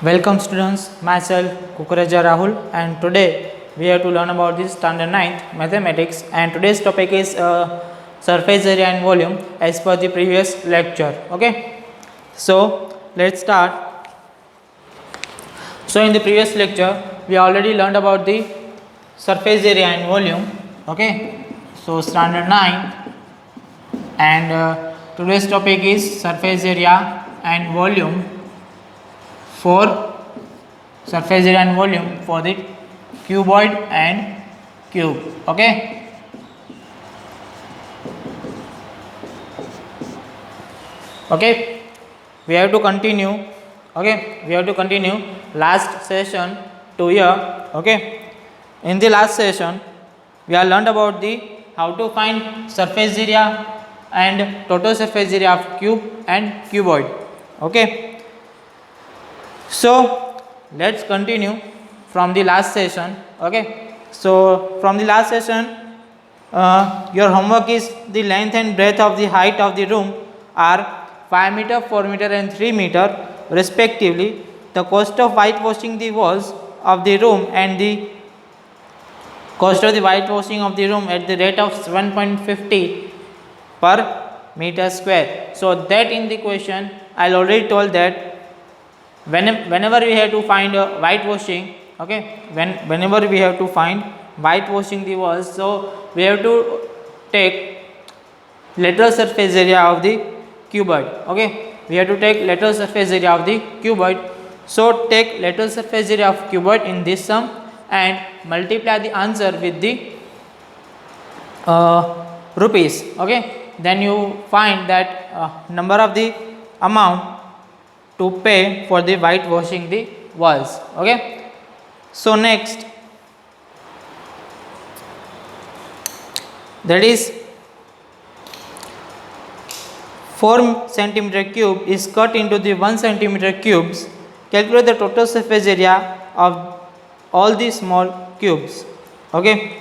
Welcome students, myself Kukureja Rahul, and today we have to learn about this standard 9th mathematics, and today's topic is surface area and volume as per the previous lecture. Okay, so let's start. So in the previous lecture we already learned about the surface area and volume. Okay, so standard 9 and today's topic is surface area and volume for surface area and volume for the cuboid and cube. Okay, we have to continue. Okay, we have to continue last session to here. Okay, in the last session we have learned about the how to find surface area and total surface area of cube and cuboid. Okay, so let's continue from the last session. Okay, so from the last session your homework is the length and breadth of the height of the room are 5 meter, 4 meter and 3 meter respectively. The cost of whitewashing the walls of the room and the cost of the whitewashing of the room at the rate of 7.50 per meter square. So that in the question I already told that whenever we have to find whitewashing, okay, whenever we have to find whitewashing the walls, so we have to take lateral surface area of the cuboid. Okay, we have to take lateral surface area of the cuboid. So take lateral surface area of cuboid in this sum and multiply the answer with the rupees. Okay, then you find that number of the amount to pay for the whitewashing the walls. Okay, so next, that is 4 centimeter cube is cut into the 1 centimeter cubes. Calculate the total surface area of all the small cubes. Okay,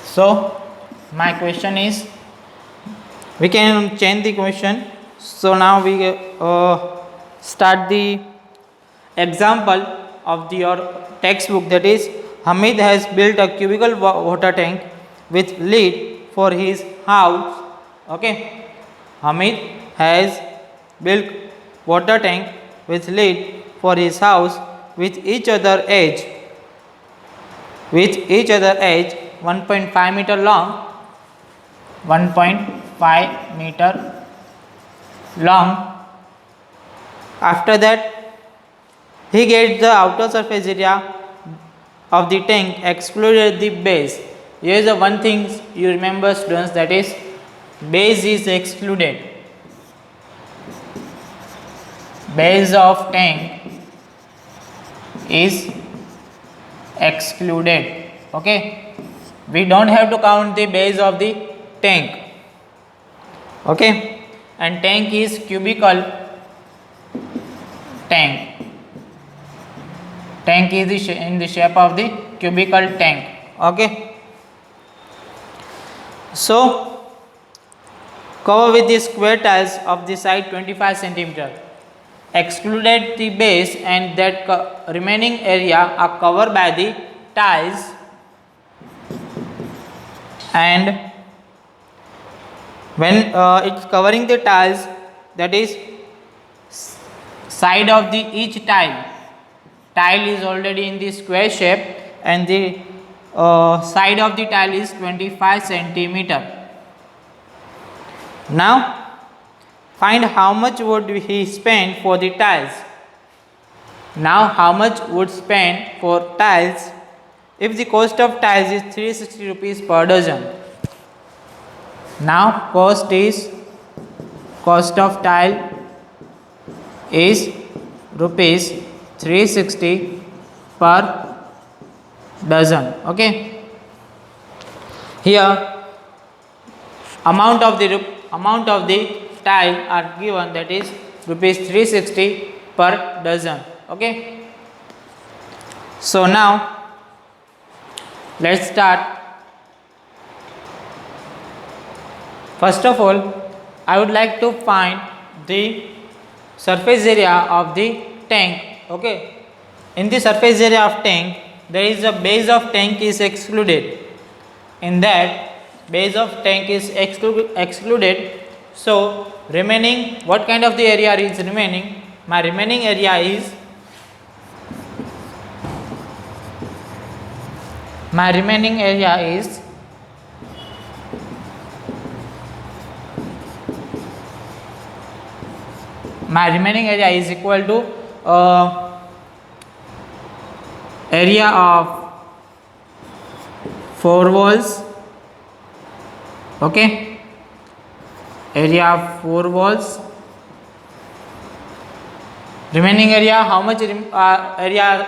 so my question is, we can change the question. So now we start the example of your textbook, that is Hamid has built a cubical water tank with lid for his house. Okay, Hamid has built water tank with lid for his house with each other edge 1.5 meter long, 1.5 meter long. After that, he gets the outer surface area of the tank excluded the base. Here is the one thing you remember, students, that is base is excluded. Base of tank is excluded. Okay, we don't have to count the base of the tank. Okay, and tank is cubical tank. Tank is in the shape of the cubical tank. Okay, so cover with the square tiles of the side 25 centimeter. Excluded the base and that remaining area are covered by the tiles, and when it's covering the tiles, that is side of the each tile is already in the square shape and the side of the tile is 25 centimeter. Now find how much would he spend for the tiles. Now how much would spend for tiles if the cost of tiles is 360 rupees per dozen. Now cost of tile is rupees 360 per dozen. Okay, here amount of the tile are given, that is rupees 360 per dozen. Okay, so now let's start First of all, I would like to find the surface area of the tank. Okay, in the surface area of tank, there is a base of tank is excluded. In that, base of tank is excluded. So remaining, what kind of the area is remaining? My remaining area is my remaining area is equal to area of 4 walls. Okay, area of 4 walls. Remaining area, how much area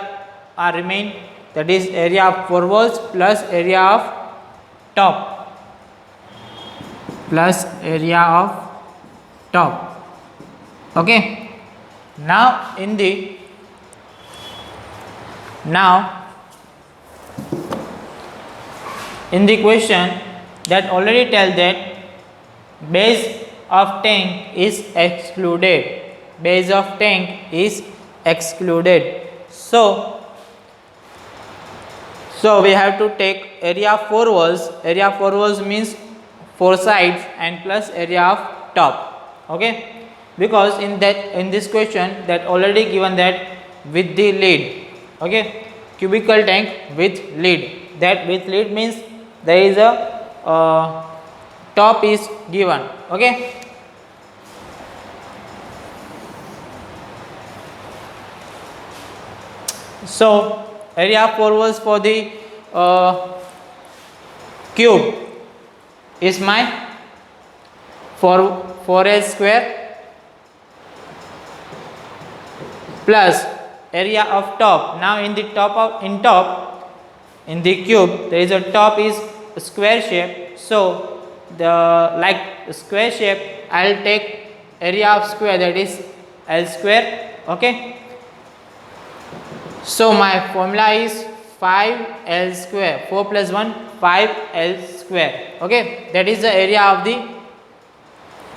are remain? That is area of 4 walls plus area of top, plus area of top. Okay, now in the question that already tell that base of tank is excluded. Base of tank is excluded. So we have to take area of 4 walls. Area of 4 walls means 4 sides and plus area of top. Okay, because in this question that already given that with the lid. Okay, cubical tank with lid. That with lid means there is a top is given. Okay, so area of 4 walls for the cube is my 4L square plus area of top. Now in the top in the cube there is a top is a square shape. So the like square shape, I'll take area of square, that is L square. Okay, so my formula is 5L square. 4 plus 1, 5L square. Okay, that is the area of the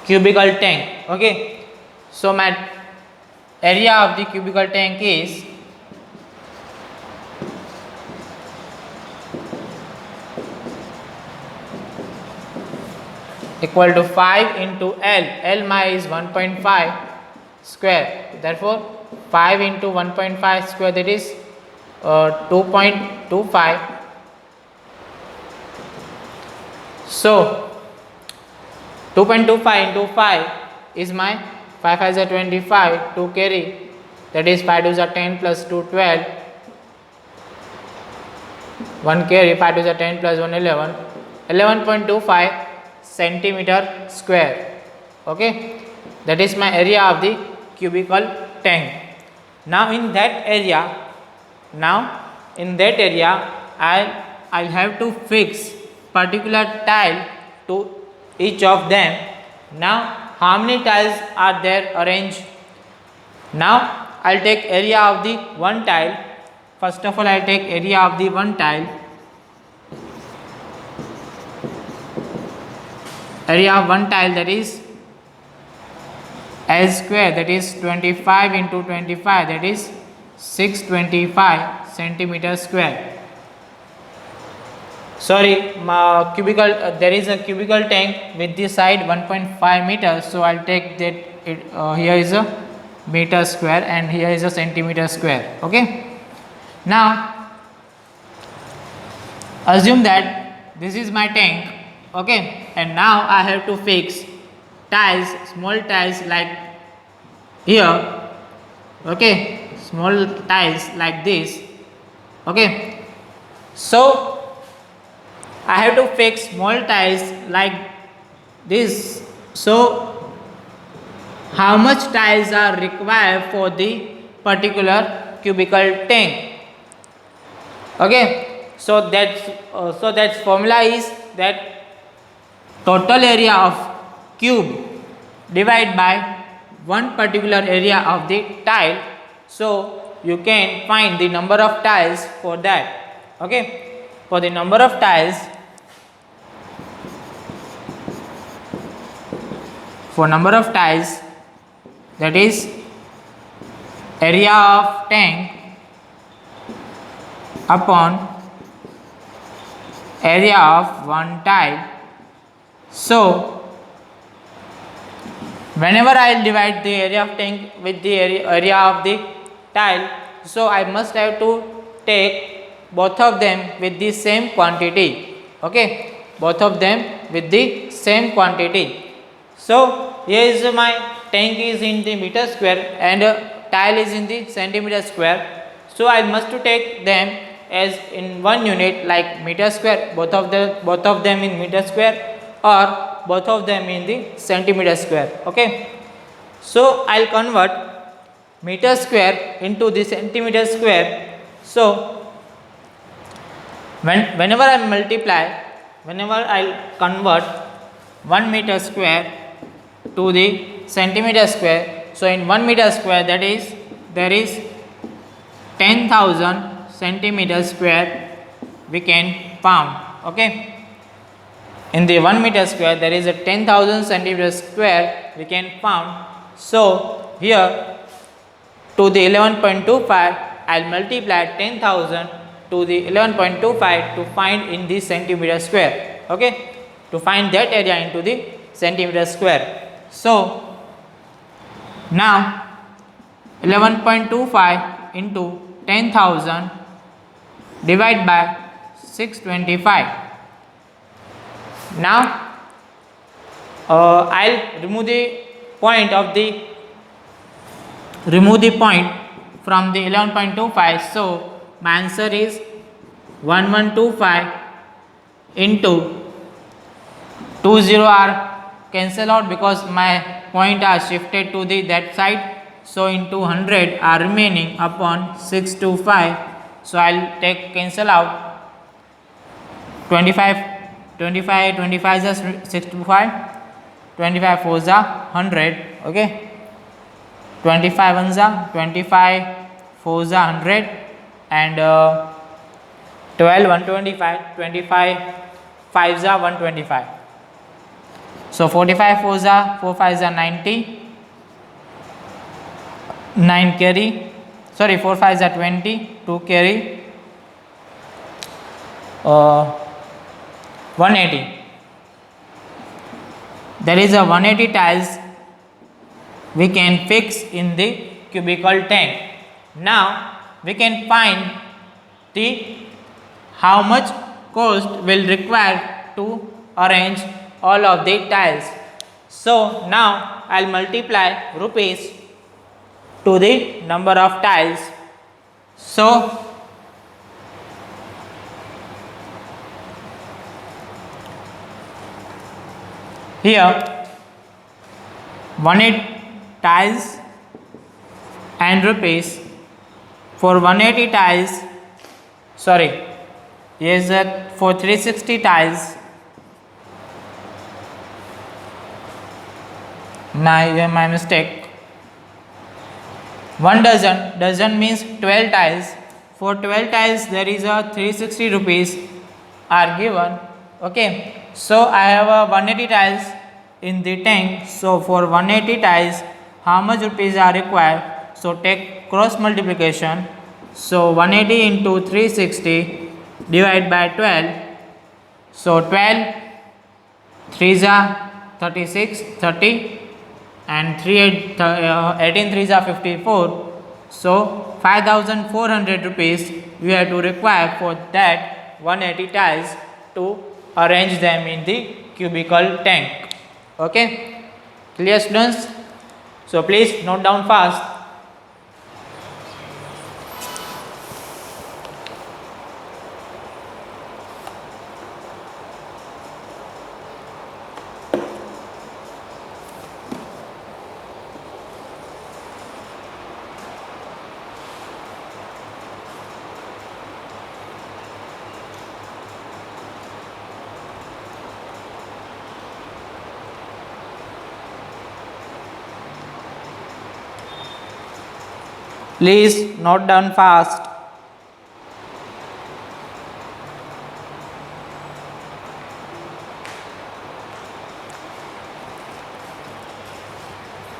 cubical tank. Okay, so my area of the cubical tank is equal to 5 into L. L my is 1.5 square. Therefore 5 into 1.5 square, that is 2.25. So 2.25 into 5 is my 5 as a 25, 2 carry, that is 5 to the 10 plus 2 12, 1 carry, 5 to the 10 plus 1 11, 11.25 centimeter square. Okay, that is my area of the cubical tank. Now in that area, I'll have to fix particular tile to each of them. Now how many tiles are there arranged? Now I'll take area of the one tile. First of all, I'll take area of the one tile. Area of one tile, that is L square, that is 25 into 25, that is 625 centimeter square. Sorry, cubical. There is a cubical tank with the side 1.5 meters. So I'll take that. Here is a meter square and here is a centimeter square. Okay. Now assume that this is my tank. Okay, and now I have to fix tiles, small tiles like here. Okay, small tiles like this. Okay, so I have to fix small tiles like this. So how much tiles are required for the particular cubical tank? Okay, so that formula is that total area of cube divided by one particular area of the tile. So you can find the number of tiles for that. Okay, for the number of tiles, for number of tiles, that is area of tank upon area of one tile. So whenever I will divide the area of tank with the area of the tile, so I must have to take both of them with the same quantity. Okay, both of them with the same quantity. So here is my tank is in the meter square and tile is in the centimeter square. So I must to take them as in one unit, like meter square, both of them in meter square, or both of them in the centimeter square. Okay, so I'll convert meter square into the centimeter square. So whenever I'll convert 1 meter square to the centimeter square, so in 1 meter square, that is there is 10,000 centimeter square we can found. Okay, in the 1 meter square there is a 10,000 centimeter square we can found. So here to the 11.25 I'll multiply 10,000 to the 11.25 to find in the centimeter square. Okay, to find that area into the centimeter square. So now 11.25 into 10,000 divided by 625. Now I'll remove the point from the 11.25. So my answer is 1125 into 20 are cancel out because my point are shifted to the that side. So into 100 are remaining upon 625. So I'll take cancel out 25 is 625, 25 4s are 100. Okay, 25 1s are 25, 4s are 100, and 12 125, 25 5s are 125. So 45 4s are 4 5s are 90, 9 carry, sorry 4 5s are 20, 2 carry, 180. There is a 180 tiles we can fix in the cubical tank. Now we can find the how much cost will require to arrange all of the tiles. So now I'll multiply rupees to the number of tiles. So here 180 tiles and rupees for 180 tiles, sorry, yes, for 360 tiles, my mistake. 1 dozen means 12 tiles. For 12 tiles there is a 360 rupees are given. Okay, so I have a 180 tiles in the tank. So for 180 tiles how much rupees are required? So take cross multiplication. So 180 into 360 divided by 12. So 12 3s are 36, 30, and 18 3s are 54. So 5,400 rupees we have to require for that 180 tiles to arrange them in the cubical tank. Okay, clear students? So please note down fast. Please note down fast.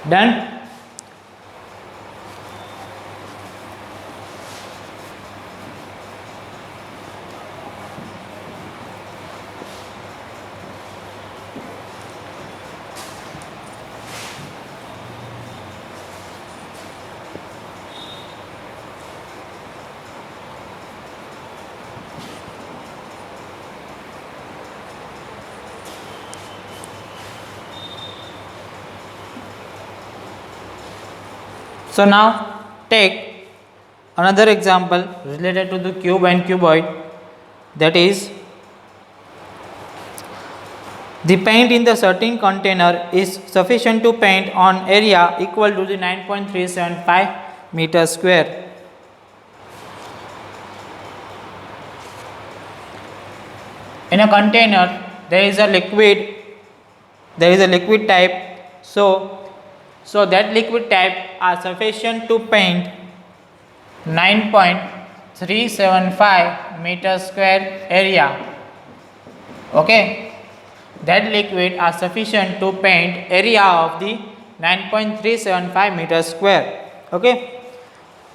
Done? So now take another example related to the cube and cuboid, that is, the paint in the certain container is sufficient to paint on area equal to the 9.375 meter square. In a container there is a liquid type, so that liquid type are sufficient to paint 9.375 meter square area. Okay, that liquid are sufficient to paint area of the 9.375 meter square. Okay,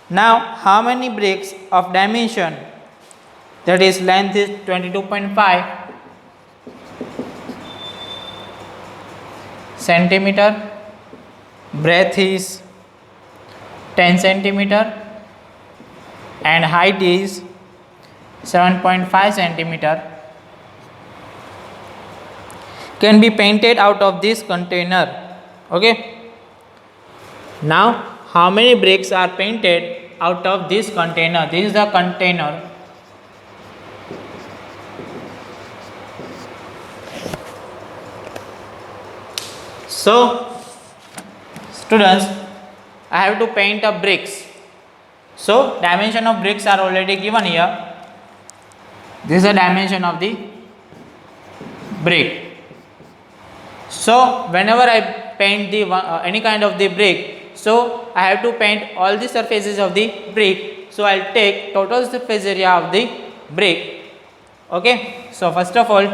now how many bricks of dimension, that is length is 22.5 centimeter, breadth is 10 centimeter and height is 7.5 centimeter, can be painted out of this container. Okay, now how many bricks are painted out of this container? This is the container. So students, I have to paint a bricks. So dimension of bricks are already given here. This is the dimension of the brick. So whenever I paint the any kind of the brick, so I have to paint all the surfaces of the brick. So I'll take total surface area of the brick. Okay, so first of all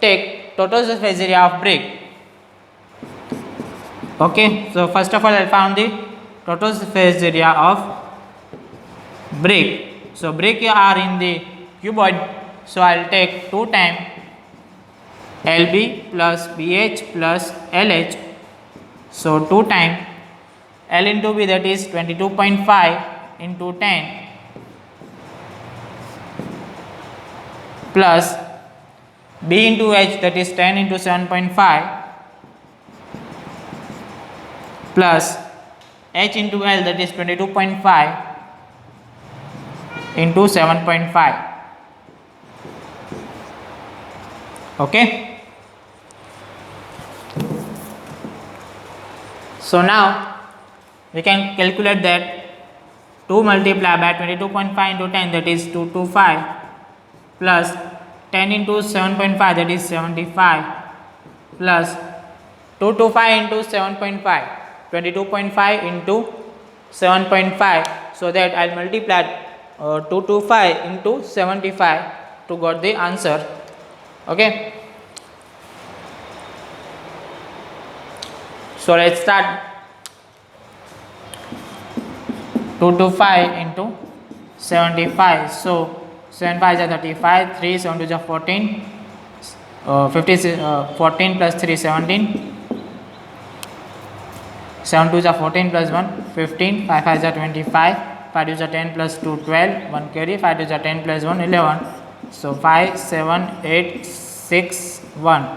take total surface area of brick. Okay, so first of all I found the total surface area of brick. So brick are in the cuboid, so I'll take 2 times LB plus BH plus LH. So 2 times L into B, that is 22.5 into 10 plus B into H, that is 10 into 7.5 plus H into L, that is 22.5 into 7.5. Okay, so now we can calculate that 2 multiplied by 22.5 into 10, that is 225 plus 10 into 7.5, that is 75 plus 225 into 7.5, 22.5 into 7.5, so that I'll multiply 225 into 75 to got the answer. Okay, so let's start. 225 into 75, so 75 is 35, 3 7 is 14, 14 plus 3 17, 7 2 is 14 plus 1 15, 5 5 is 25, 5 is 10 plus 2 12, 1 carry, 5 is 10 plus 1 11, so 5 7 8 6 1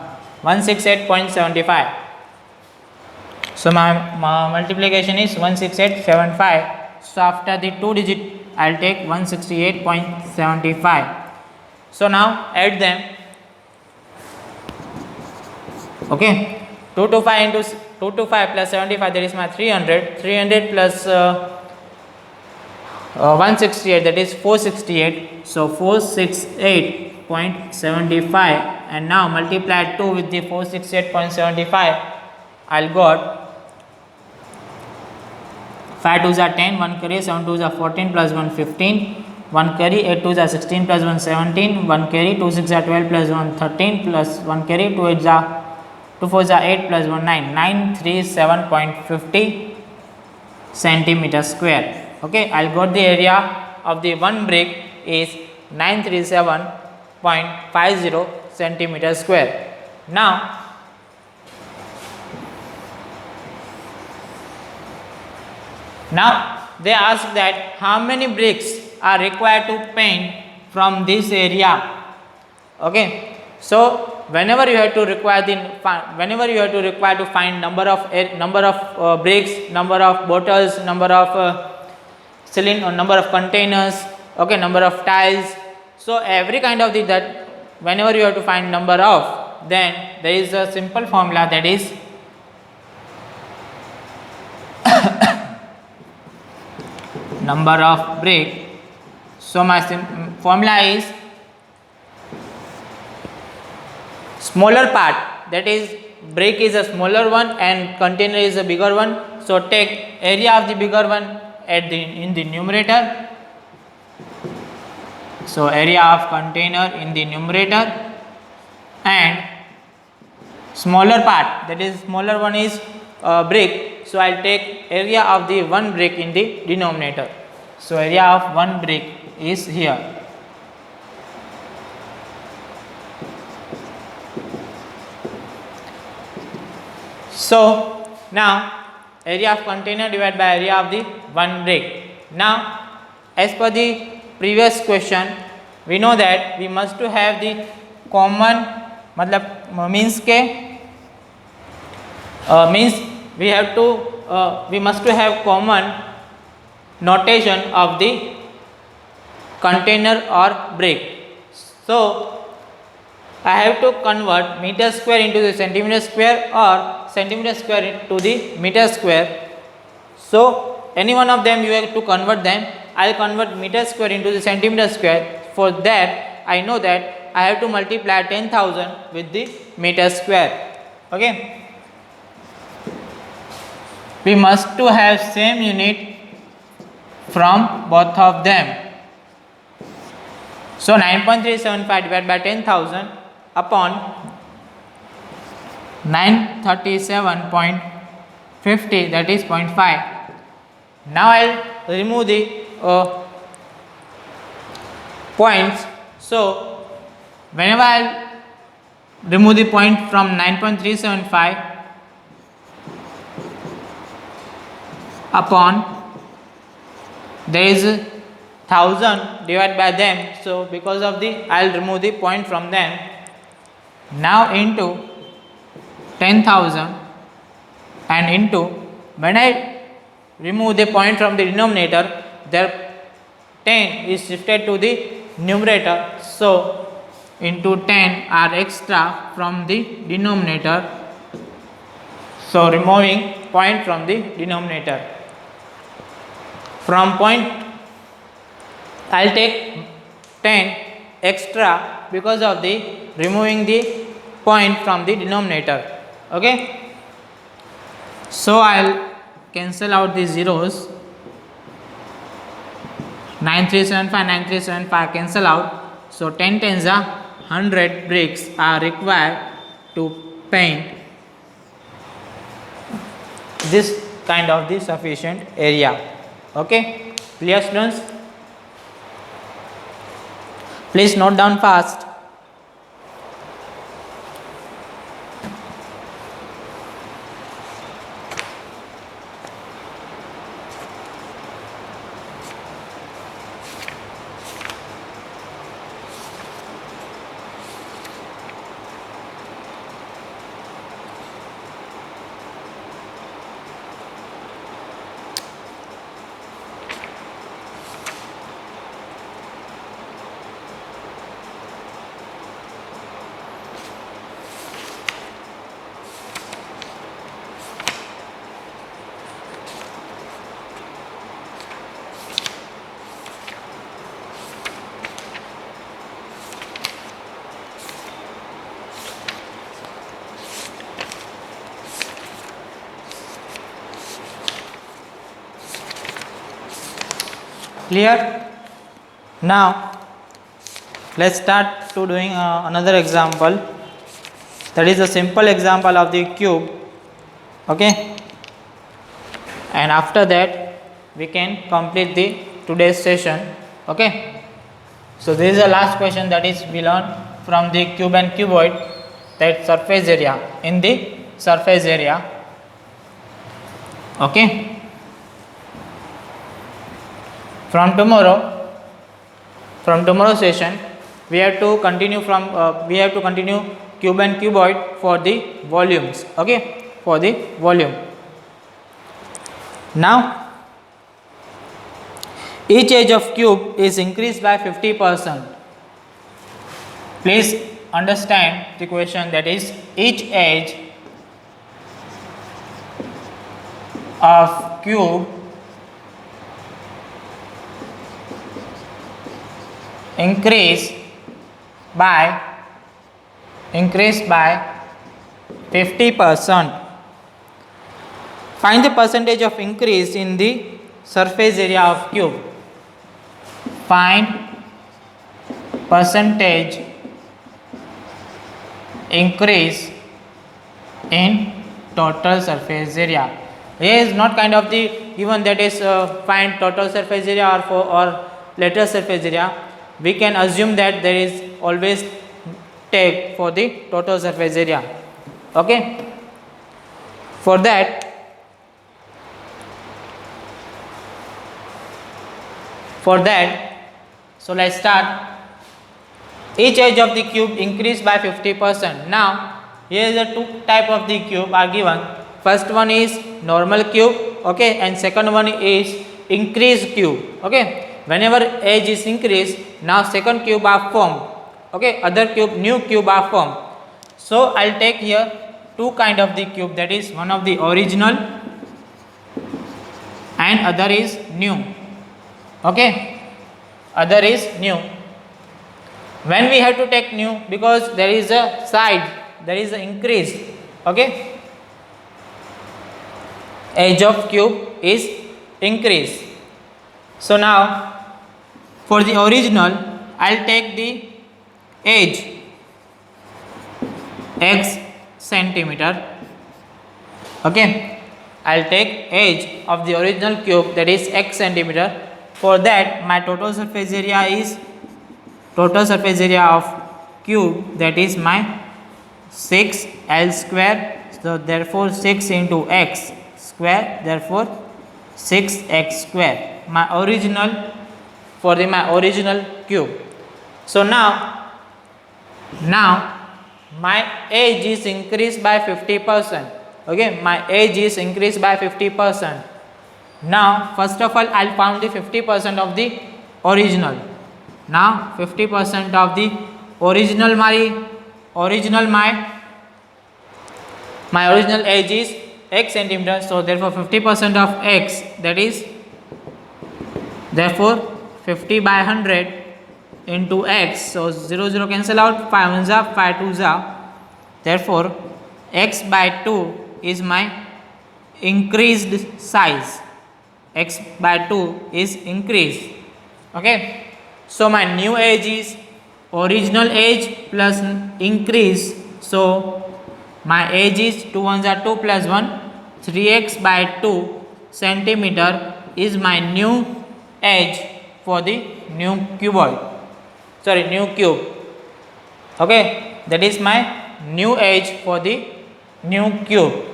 168.75. So my multiplication is 16875. So after the 2 digit I'll take 168.75. So now add them. Okay, 225 into 225 plus 75, that is my 300 plus 168, that is 468, so 468.75, and now multiply 2 with the 468.75, I'll got 5 2s are 10, 1 carry, 7 2s are 14 plus 1 15, 1 carry, 8 2s are 16 plus 1 17, 1 carry, 2 6 are 12 plus 1 13 plus 1 carry, 2 8s are 2 4 is 8 plus 1 9, 937.50 centimeter square. Okay, I'll got the area of the one brick is 937.50 centimeter square. Now they ask that how many bricks are required to paint from this area. Okay, so whenever you have to require to find number of bricks, number of bottles, number of cylinder, number of containers, okay, number of tiles. So every kind of that whenever you have to find number of, then there is a simple formula, that is number of brick. So my formula is smaller part, that is brick is a smaller one and container is a bigger one. So take area of the bigger one in the numerator. So area of container in the numerator, and smaller part, that is smaller one is brick. So I'll take area of the one brick in the denominator. So area of one brick is here. So now area of container divided by area of the one brick. Now as per the previous question, we know that we must to have the common means we must to have common notation of the container or brick. So I have to convert meter square into the centimeter square or centimeter square into the meter square. So any one of them you have to convert them. I will convert meter square into the centimeter square. For that I know that I have to multiply 10,000 with the meter square. Okay. We must to have same unit from both of them. So 9.375 divided by 10,000 upon 937.50, that is 0.5. Now I will remove the points. So whenever I will remove the point from 9.375 upon, there is 1000 divided by them. So because of the I will remove the point from them. Now into 10,000 and into, when I remove the point from the denominator, there 10 is shifted to the numerator. So into 10 are extra from the denominator. So removing point from the denominator. From point I will take 10 extra because of the removing the point from the denominator. Okay. So I will cancel out the zeros. 9375 cancel out. So 10 tens are 100 bricks are required to paint this kind of the sufficient area. Okay, clear students? Please note down fast. Clear? Now let's start to doing another example. That is a simple example of the cube. Okay, and after that we can complete the today's session. Okay, so this is the last question, that is we learn from the cube and cuboid, that surface area in the surface area. Okay, from tomorrow session we have to continue cube and cuboid for the volumes. Okay, for the volume. Now each edge of cube is increased by 50%. Please understand the question, that is each edge of cube increased by 50%. Find the percentage of increase in the surface area of cube. Find percentage increase in total surface area. Here is not kind of the given, that is find total surface area or lateral surface area. We can assume that there is always take for the total surface area. Okay, for that so let's start. Each edge of the cube increased by 50%. Now here is the two type of the cube are given. First one is normal cube, okay, and second one is increased cube. Okay, whenever edge is increased, now second cube are formed. Okay, other cube, new cube are formed. So I'll take here two kind of the cube, that is one of the original and other is new. Okay, other is new. When we have to take new, because there is a side, there is an increase. Okay, edge of cube is increased. So now for the original I'll take the edge x centimeter. Okay, I'll take edge of the original cube, that is x centimeter. For that my total surface area of cube, that is my 6L square. So therefore 6 into x square, therefore 6x square, my original cube. So now my edge is increased by 50%. Okay, my edge is increased by 50%. Now first of all I'll found the 50% of the original. Now 50% of the original, my original edge is x centimeter. So therefore 50% of x, that is therefore 50 by 100 into x. So 0 0 cancel out, 5 1 za, 5 2 za. Therefore x by 2 is my increased size. X by 2 is increased. Okay, so my new edge is original edge plus increase. So my edge is 2 1 are 2 plus 1, 3x by 2 centimeter is my new edge for the new cube. Okay, that is my new edge for the new cube.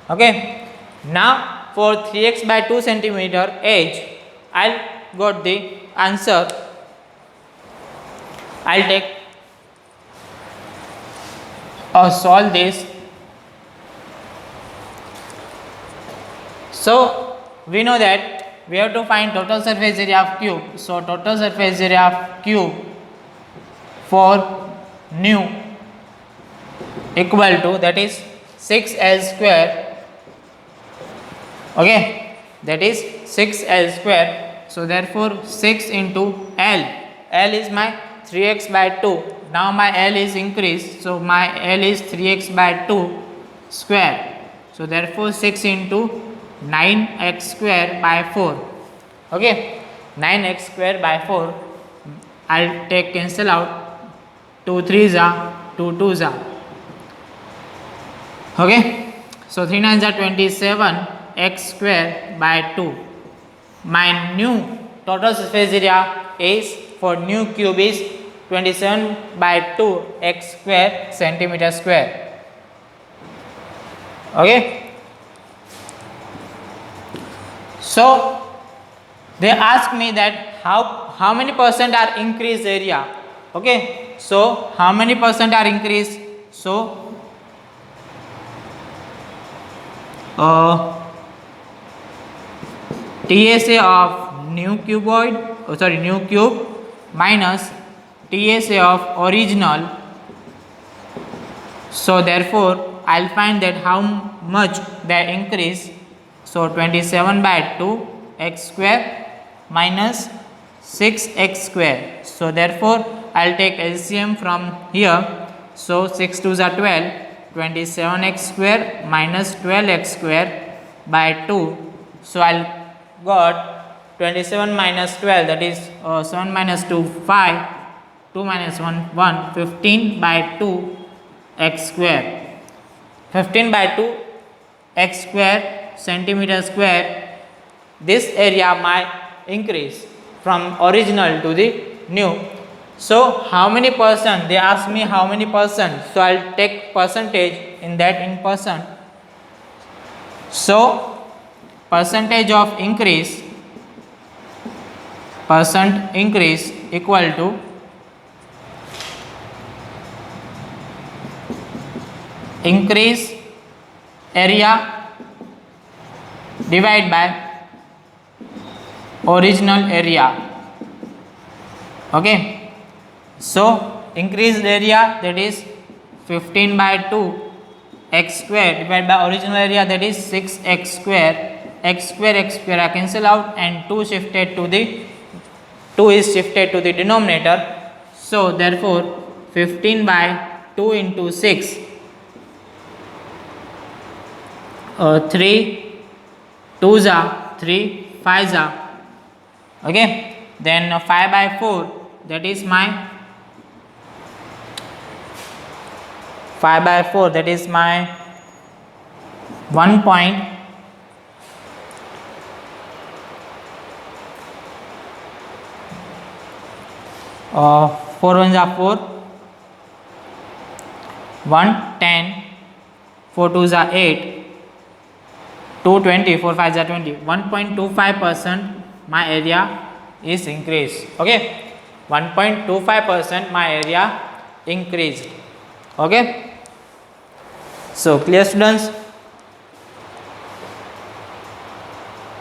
Okay, now for 3x by 2 centimeter edge, I'll got the answer. I'll take or solve this. So we know that we have to find total surface area of cube. So total surface area of cube for new equal to, that is 6L square. Okay, that is 6L square. So therefore 6 into L is my 3x by 2. Now my L is increased, so my L is 3x by 2 square. So therefore 6 into 9x square by 4. Okay, 9x square by 4. I'll take cancel out, 2 3 za, 2 2 za. Okay, so 3 9s are 27 x square by 2. My new total surface area is for new cube is 27 by 2 x square centimeter square. Okay, so they ask me that how many percent are increased area. Okay, so how many percent are increased? So TSA of new cube minus TSA of original. So therefore I'll find that how much they increase. So 27 by 2 x square minus 6x square. So therefore I'll take LCM from here. So 6 2s are 12. 27x square minus 12x square by 2. So I'll got 27 minus 12, that is 7 minus 2 5, 2 minus 1 1, 15 by 2 x square. 15 by 2 x square centimeter square. This area might increase from original to the new. So how many percent? They ask me how many percent. So I'll take percentage in that in percent. So percentage of increase equal to increase area divided by original area. Okay, so increased area, that is 15 by 2 x square divided by original area, that is 6x square. X square I cancel out, and 2 is shifted to the denominator. So therefore 15 by 2 into 6, 3 2s are 3 5s are. Okay, then 5 by 4, that is my 5 by 4, that is my 1.25%. 4 ones are 4, 1 10, 4 twos are 8, 2 20, 4 5s are 20. 1.25% my area is increased. Okay, 1.25% my area increased. Okay, so clear students?